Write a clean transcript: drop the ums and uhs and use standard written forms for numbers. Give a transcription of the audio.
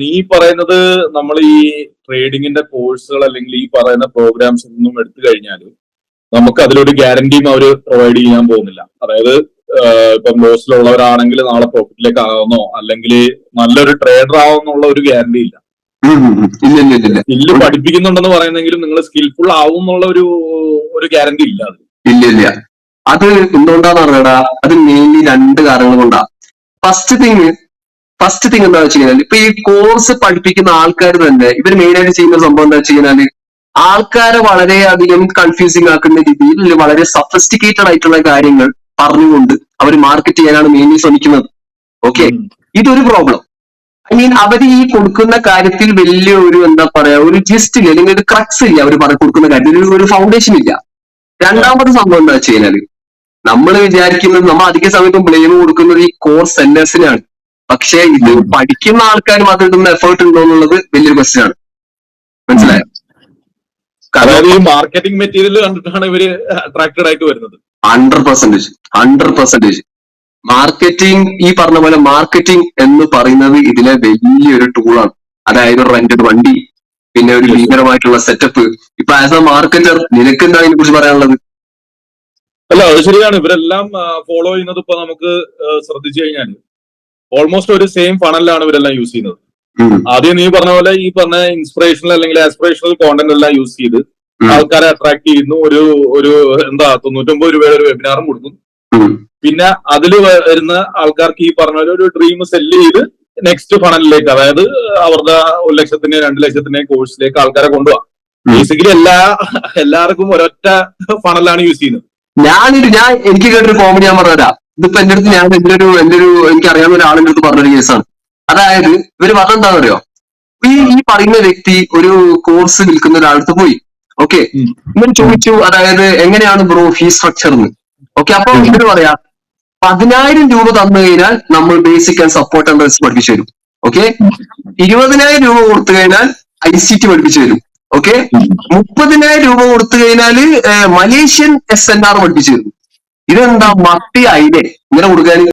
നീ പറയുന്നത് നമ്മൾ ഈ ട്രേഡിങ്ങിന്റെ കോഴ്സുകൾ അല്ലെങ്കിൽ ഈ പറയുന്ന പ്രോഗ്രാംസ് ഒന്നും എടുത്തു കഴിഞ്ഞാൽ നമുക്ക് അതിലൊരു ഗ്യാരണ്ടിയും അവർ പ്രൊവൈഡ് ചെയ്യാൻ പോകുന്നില്ല. അതായത് ഇപ്പം ലോസിലുള്ളവരാണെങ്കിൽ നാളെ പ്രോഫിറ്റിലേക്ക് ആകുന്നോ അല്ലെങ്കിൽ നല്ലൊരു ട്രേഡർ ആവുന്നുള്ള ഒരു ഗ്യാരണ്ടി ഇല്ല. സ്കില്ല് പഠിപ്പിക്കുന്നുണ്ടെന്ന് പറയുന്നെങ്കിലും നിങ്ങൾ സ്കിൽഫുൾ ആവും എന്നുള്ള ഒരു ഗ്യാരണ്ടി ഇല്ല. ഇല്ല. അത് എന്തുകൊണ്ടാന്ന് പറഞ്ഞാ അത് മെയിൻലി 2 കാരണങ്ങൾ കൊണ്ടാ. ഫസ്റ്റ് തിങ് എന്താ വെച്ച് കഴിഞ്ഞാൽ ഇപ്പൊ ഈ കോഴ്സ് പഠിപ്പിക്കുന്ന ആൾക്കാർ തന്നെ ഇവർ മെയിൻ ആയിട്ട് ചെയ്യുന്ന സംഭവം എന്താ വെച്ച് കഴിഞ്ഞാല് ആൾക്കാരെ വളരെയധികം കൺഫ്യൂസിങ് ആക്കുന്ന രീതിയിൽ വളരെ സഫിസ്റ്റിക്കേറ്റഡ് ആയിട്ടുള്ള കാര്യങ്ങൾ പറഞ്ഞുകൊണ്ട് അവർ മാർക്കറ്റ് ചെയ്യാനാണ് മെയിൻലി ശ്രമിക്കുന്നത്. ഓക്കെ, ഇതൊരു പ്രോബ്ലം. ഐ മീൻ അവർ ഈ കൊടുക്കുന്ന കാര്യത്തിൽ വലിയ ഒരു എന്താ പറയാ ഒരു ജിസ്റ്റ് ഇല്ല, അല്ലെങ്കിൽ ഒരു ക്രക്സ് ഇല്ല. അവർ കൊടുക്കുന്ന കാര്യത്തിൽ ഒരു ഫൗണ്ടേഷൻ ഇല്ല. രണ്ടാമത്തെ സംഭവം എന്താ വെച്ച് കഴിഞ്ഞാല് നമ്മൾ വിചാരിക്കുന്നത് നമ്മൾ അധിക സമയത്തും ബ്ലെയിം കൊടുക്കുന്നത് ഈ കോഴ്സ് സെല്ലേഴ്സിനാണ്. പക്ഷെ ഇത് പഠിക്കുന്ന ആൾക്കാരും അതിടുന്ന എഫേർട്ട് ഉണ്ടോ എന്നുള്ളത് വലിയൊരു ക്വസ്റ്റ്യൻ ആണ്. മനസ്സിലായോ? അതായത് ഈ മാർക്കറ്റിംഗ് മെറ്റീരിയൽ കണ്ടിട്ടാണ് ഇവര് അട്രാക്റ്റഡ് ആയിട്ട് വരുന്നത്. 100%. മാർക്കറ്റിംഗ്, ഈ പറഞ്ഞ പോലെ മാർക്കറ്റിംഗ് എന്ന് പറയുന്നത് ഇതിലെ വലിയൊരു ടൂളാണ്. അതായത് റെന്റഡ് വണ്ടി, പിന്നെ ഒരു ഭീകരമായിട്ടുള്ള സെറ്റപ്പ്. ഇപ്പൊ ആസ് എ മാർക്കറ്റർ നിനക്ക് എന്താണ് ഇതിനെ കുറിച്ച് പറയാനുള്ളത്? അല്ല, അത് ശരിയാണ്. ഇവരെല്ലാം ഫോളോ ചെയ്യുന്നത് ഇപ്പൊ നമുക്ക് ശ്രദ്ധിച്ചു കഴിഞ്ഞാൽ ഓൾമോസ്റ്റ് ഒരു സെയിം ഫണലാണ് ഇവരെല്ലാം യൂസ് ചെയ്യുന്നത്. ആദ്യം നീ പറഞ്ഞ പോലെ ഈ പറഞ്ഞ ഇൻസ്പിറേഷണൽ അല്ലെങ്കിൽ ആസ്പിറേഷണൽ കോണ്ടന്റ് എല്ലാം യൂസ് ചെയ്ത് ആൾക്കാരെ അട്രാക്ട് ചെയ്യുന്നു. ഒരു എന്താ 99 രൂപയുടെ ഒരു വെബിനാറും കൊടുക്കുന്നു. പിന്നെ അതിൽ വരുന്ന ആൾക്കാർക്ക് ഈ പറഞ്ഞ ഒരു ഡ്രീം സെല്ല് ചെയ്ത് നെക്സ്റ്റ് ഫണലിലേക്ക്, അതായത് അവരുടെ 1 ലക്ഷത്തിന്റെയും 2 ലക്ഷത്തിന്റെയും കോഴ്സിലേക്ക് ആൾക്കാരെ കൊണ്ടുപോകാം. ബേസിക്കലി എല്ലാവർക്കും ഒരൊറ്റ ഫണലാണ് യൂസ് ചെയ്യുന്നത്. എനിക്ക് കേട്ടൊരു കോമഡി ഞാൻ പറഞ്ഞുതരാം. ഇതിപ്പോ എന്റെ അടുത്ത് എന്റെ ഒരു എനിക്ക് അറിയാവുന്ന ഒരാളിന്റെ അടുത്ത് പറഞ്ഞൊരു കേസാണ്. അതായത് ഇവര് പറഞ്ഞെന്താണെന്ന് അറിയോ, ഈ പറയുന്ന വ്യക്തി ഒരു കോഴ്സ് വിൽക്കുന്ന ഒരാളടുത്ത് പോയി. ഓക്കെ, ഇവൻ ചോദിച്ചു, അതായത് എങ്ങനെയാണ് ബ്രോ ഫീ സ്ട്രക്ചർ എന്ന്. ഓക്കെ, അപ്പൊ ഇവര് പറയാ 10,000 രൂപ തന്നു കഴിഞ്ഞാൽ നമ്മൾ basic and support and risk പഠിപ്പിച്ചു തരും. ഓക്കെ, 20,000 രൂപ കൊടുത്തു കഴിഞ്ഞാൽ ICT പഠിപ്പിച്ചു തരും. ഓക്കെ, 30,000 രൂപ കൊടുത്തു കഴിഞ്ഞാല് മലേഷ്യൻ SNR പഠിപ്പിച്ചു തരും. ഇതെന്താ മത്തി ഐഡിയ ഇങ്ങനെ കൊടുക്കാൻ?